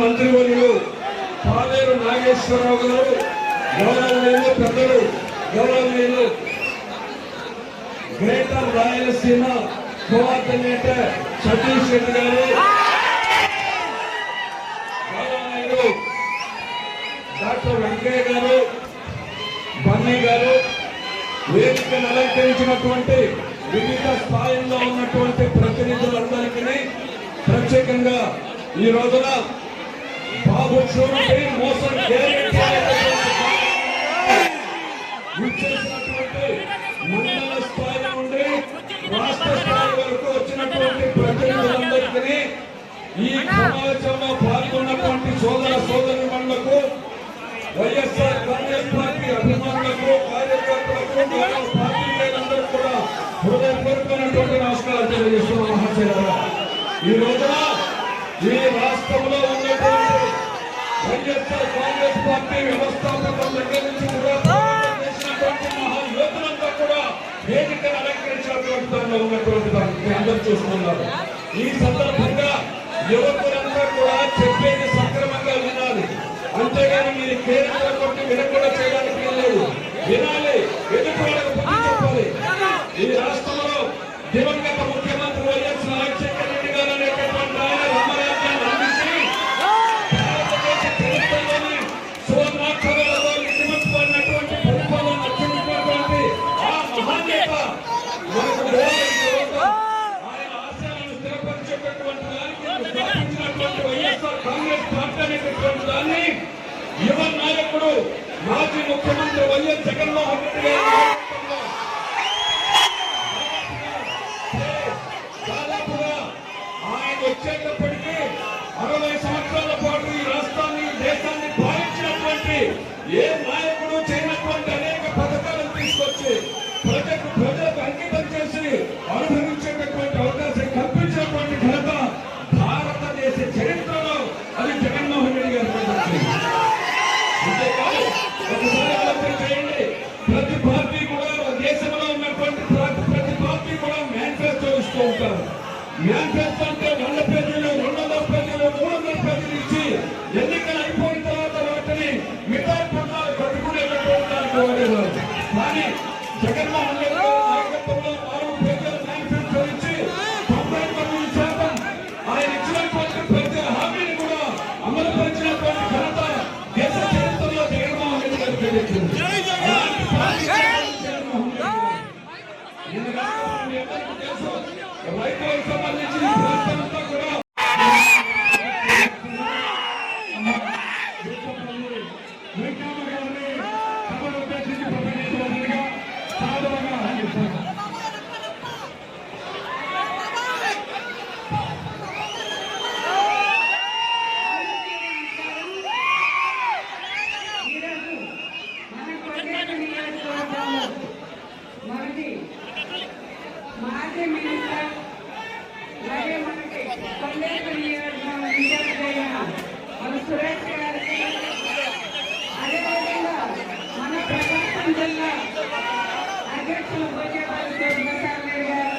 మంత్రివర్యులు పాలేరు నాగేశ్వరరావు గారు, గౌరవనీయులు పెద్దలు గౌరవనీయులు గ్రేటర్ రాయలసీమ కోఆర్డినేటర్ సతీష్ రెడ్డి గారు, గౌరవనీయులు డాక్టర్ వెంకయ్య గారు, బన్నీ గారు, వేదికను అలంకరించినటువంటి వివిధ స్థాయిల్లో ఉన్నటువంటి ప్రతినిధులందరికీ ప్రత్యేకంగా ఈ రోజున బాబు షూరిటీ మోసం విచ్చేసినటువంటి మండల స్థాయి నుండి రాష్ట్ర స్థాయి వరకు వచ్చినటువంటి ప్రతినిధులందరికీ ఈ సమావేశంలో పాల్గొన్నటువంటి సోదర సోదరీమణులకు, వైఎస్ఆర్ కాంగ్రెస్ పార్టీ అభిమానులకు, కార్యకర్తలకు, పార్టీలందరూ కూడా హృదయపూర్వకమైనటువంటి నమస్కారాలు తెలియజేస్తున్నాం. మహాశయులారా, ఈ రోజున ఈ రాష్ట్రంలో ఉన్నటువంటి వైఎస్ఆర్ కాంగ్రెస్ పార్టీ వ్యవస్థాపకం దగ్గర నుంచి కూడా చేసినటువంటి మహాయోధులంతా కూడా వేదికను అలంకరించినటువంటి దానిలో ఉన్నటువంటి దాన్ని అందరూ చూస్తున్నారు. ఈ సందర్భంగా యువకులంతా కూడా చెప్పేది సక్రమంగా వినాలి, అంతేగాని మీరు కేంద్రం కొట్టి వినకుండా చేయడానికి లేదు. వినాలి, ఎదుర్కోవడానికి బుద్ధి చెప్పాలి. ఈ రాష్ట్రంలో దివంగత ముఖ్యమంత్రి వైఎస్ రాజశేఖర రెడ్డి గారు అనేటటువంటి ఆయన రామరాజ్యాన్ని అందించి భారతదేశ చరిత్రలోని సువర్ణాక్షరాలతో లిఖించబడినటువంటి పరిపాలన నచ్చినటువంటి ఆ మహానేత మనకు ఆయన ఆశయాలను స్థిరపరిచేటటువంటి దానికి స్థాపించినటువంటి వైఎస్ఆర్ కాంగ్రెస్ పార్టీ అనేటటువంటి దాన్ని యువ నాయకుడు మాజీ ముఖ్యమంత్రి వైఎస్ జగన్మోహన్ రెడ్డి గారు దాదాపుగా ఆయన వచ్చేటప్పటికీ 60 సంవత్సరాల పాటు ఈ రాష్ట్రాన్ని, దేశాన్ని పాలించినటువంటి ఏ నాయకుడు చేయనటువంటి అనేక పథకాలను తీసుకొచ్చి ప్రజలకు అంకితం చేసి అనుభవించేటటువంటి అవకాశం కల్పించినటువంటి ఘనత భారతదేశ చరిత్రలో అది జగన్మోహన్ రెడ్డి గారు. అంతేకాదు, ఒకసారి ఆలోచన చేయండి, ప్రతి పార్టీ కూడా దేశంలో ఉన్నటువంటి ప్రతి పార్టీ కూడా మేనిఫెస్టో ఇస్తూ ఉంటారు. మేనిఫెస్టో అంటే 100 పేజీలు, 200 పేజీలు, 300 పేజీలు ఇచ్చి ఎన్నికలు అయిపోయిన తర్వాత వాటిని మిగతా పట్టాలు కట్టుకునేటటువంటి వాడేవారు. కానీ జగన్మోహన్ రెడ్డి గారి నాయకత్వంలో 4 పేజీల మేనిఫెస్టో ఇచ్చి 99% ఆయన ఇచ్చినటువంటి ప్రతి హామీని కూడా అమలు పరిచినటువంటి ఘనత దేశ చరిత్రలో జగన్మోహన్ రెడ్డి గారికి తెలియజేస్తుంది. రైతులకు సంబంధించి రాష్ట్రంతా కూడా మాజీ మినిస్టర్ అలాగే మనకి కొల్లేరు నియోజకవర్గం ఇన్ఛార్జ్ అయిన మన సురేష్ గారికి, అదేవిధంగా మన ప్రకాశం జిల్లా అధ్యక్షులు భోజేపల్లి శివప్రసాద్ రెడ్డి గారు,